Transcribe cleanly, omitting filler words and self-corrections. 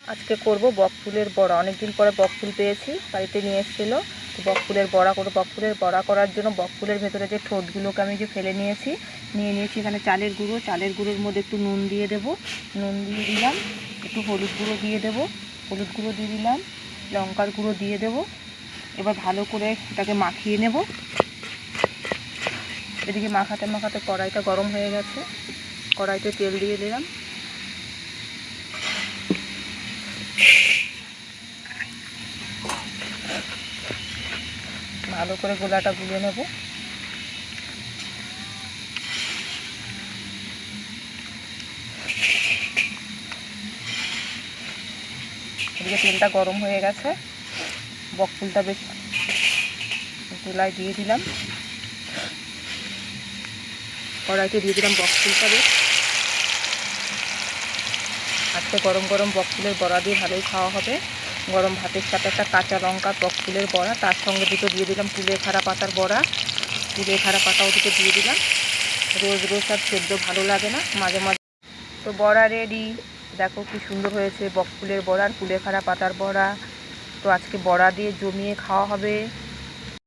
আজকে করব বকফুলের বড়া। অনেকদিন পরে বকফুল পেয়েছি, বাড়িতে নিয়ে এসেছিলো। তো বকফুলের বড়া করব। বকফুলের বড়া করার জন্য বকফুলের ভেতরে যে ঠোঁটগুলোকে আমি যে ফেলে নিয়েছি, নিয়েছি এখানে চালের গুঁড়ো। চালের গুঁড়োর মধ্যে একটু নুন দিয়ে দেবো, নুন দিয়ে দিলাম। একটু হলুদ গুঁড়ো দিয়ে দেবো, হলুদ গুঁড়ো দিয়ে দিলাম। লঙ্কার গুঁড়ো দিয়ে দেবো। এবার ভালো করে এটাকে মাখিয়ে নেব। এদিকে মাখাতে মাখাতে কড়াইটা গরম হয়ে গেছে, কড়াইতে তেল দিয়ে দিলাম। ভালো করে গোলাটা গুলে নেব। এদিকে তেলটা গরম হয়ে গেছে, বকফুলটা বেশ গোলায় দিয়ে দিলাম। কড়াইতে দিয়ে দিলাম বকফুলটা। বেশ আজকে গরম গরম বকফুলের বড়া দিয়ে ভালোই খাওয়া হবে। গরম ভাতের সাথে একটা কাঁচা লঙ্কা বকফুলের বড়া, তার সঙ্গে দুটো দিয়ে দিলাম কুলেখাড়া পাতার বড়া। কুলেখাড়া পাতাও দুটো দিয়ে দিলাম। রোজ রোজ আর সেদ্ধ ভালো লাগে না, মাঝে মাঝে। তো বড়া রেডি। দেখো কি সুন্দর হয়েছে বকফুলের বড়া আর কুলেখাড়া পাতার বড়া। তো আজকে বড়া দিয়ে জমিয়ে খাওয়া হবে।